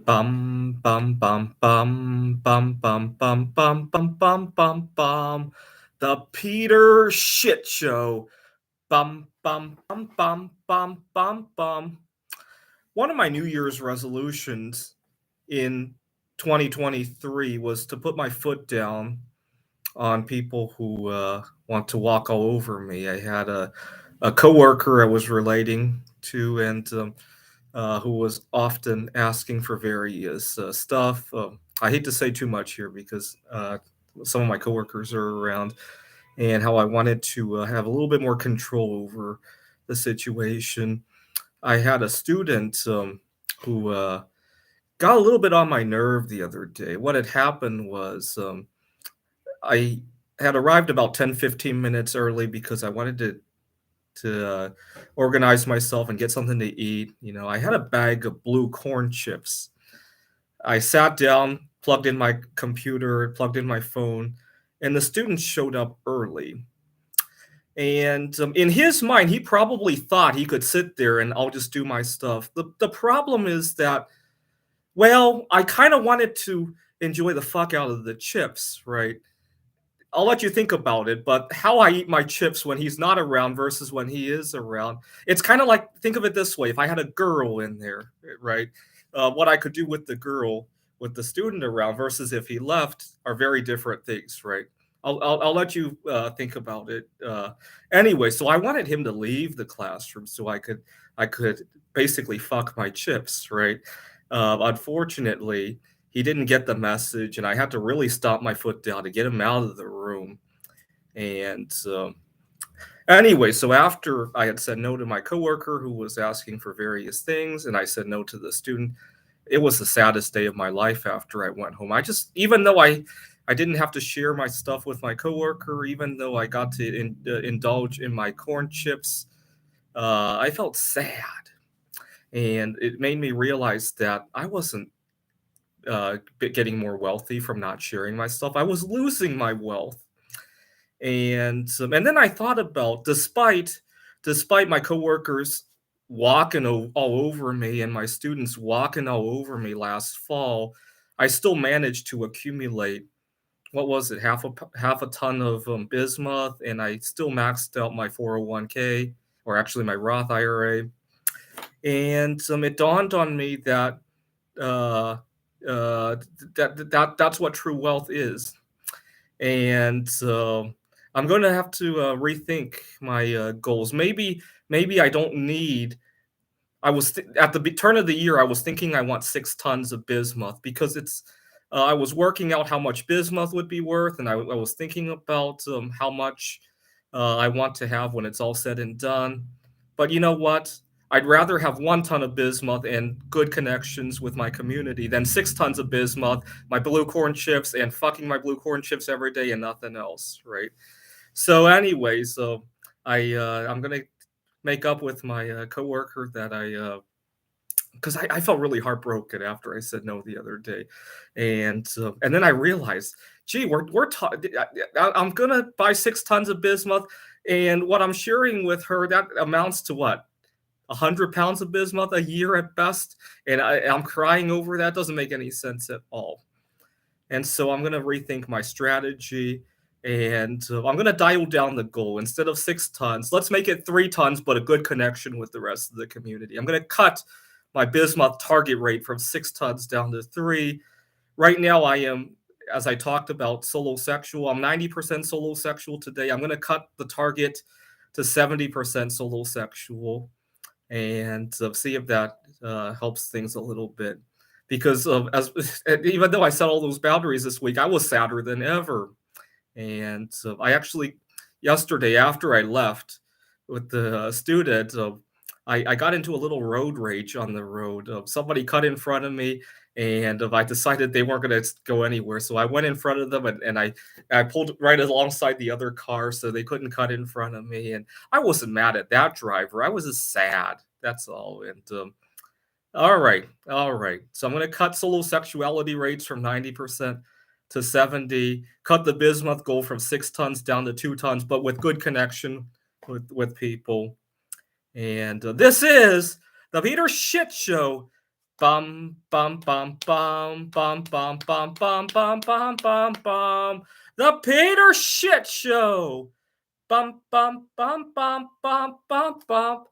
Bum bum bum bum bum bum bum bum bum bum bum bum. The Peter Shitshow. Bum bum bum bum bum bum bum. One of my New Year's resolutions in 2023 was to put my foot down on people who want to walk all over me. I had a coworker I was relating to, and who was often asking for various stuff. I hate to say too much here because some of my coworkers are around, and how I wanted to have a little bit more control over the situation. I had a student who got a little bit on my nerve the other day. What had happened was I had arrived about 10-15 minutes early because I wanted to organize myself and get something to eat. I had a bag of blue corn chips. I sat down, plugged in my computer, plugged in my phone, and the student showed up early. And in his mind, he probably thought he could sit there and I'll just do my stuff. The problem is that, well, I kind of wanted to enjoy the fuck out of the chips, right? I'll let you think about it, but how I eat my chips when he's not around versus when he is around, it's kind of like, think of it this way: if I had a girl in there, right? What I could do with the girl, with the student around, versus if he left, are very different things, right? I'll let you think about it. Anyway, so I wanted him to leave the classroom so I could basically fuck my chips, right? Unfortunately, he didn't get the message, and I had to really stomp my foot down to get him out of the room. And anyway, so after I had said no to my coworker who was asking for various things, and I said no to the student, it was the saddest day of my life after I went home. Even though I didn't have to share my stuff with my coworker, even though I got to indulge in my corn chips, I felt sad. And it made me realize that I wasn't getting more wealthy from not sharing my stuff. I was losing my wealth. And then I thought about, despite my coworkers walking all over me and my students walking all over me last fall, I still managed to accumulate, what was it, half a ton of bismuth, and I still maxed out my 401k, or actually my Roth IRA. And it dawned on me that uh, that's what true wealth is. And I'm going to have to rethink my goals. Maybe I don't need. At the turn of the year, I was thinking I want 6 tons of bismuth because it's. I was working out how much bismuth would be worth, and I was thinking about how much I want to have when it's all said and done. But you know what? I'd rather have 1 ton of bismuth and good connections with my community than 6 tons of bismuth, my blue corn chips, and fucking my blue corn chips every day and nothing else, right? So, anyway, I'm gonna make up with my coworker that because I felt really heartbroken after I said no the other day, and then I realized, gee, I'm gonna buy 6 tons of bismuth, and what I'm sharing with her, that amounts to what, 100 pounds of bismuth a year at best, and I'm crying over that. Doesn't make any sense at all. And so I'm gonna rethink my strategy, and I'm gonna dial down the goal. Instead of 6 tons, let's make it 3 tons, but a good connection with the rest of the community. I'm gonna cut my bismuth target rate from 6 tons down to 3. Right now, I am, as I talked about, solo sexual. I'm 90% solo sexual today. I'm gonna cut the target to 70% solo sexual, and see if that helps things a little bit. Because as even though I set all those boundaries this week, I was sadder than ever. And I actually, yesterday after I left with the student, I got into a little road rage on the road. Somebody cut in front of me, and I decided they weren't going to go anywhere. So I went in front of them, and I pulled right alongside the other car so they couldn't cut in front of me. And I wasn't mad at that driver. I was just sad. That's all. And all right. So I'm going to cut solo sexuality rates from 90% to 70, cut the bismuth goal from 6 tons down to 2 tons, but with good connection with people. And this is the Peter Shitshow. Bum bum bum bum bum bum bum bum bum bum bum bum. The Peter Shit Show. Bum bum bum bum bum bum bum.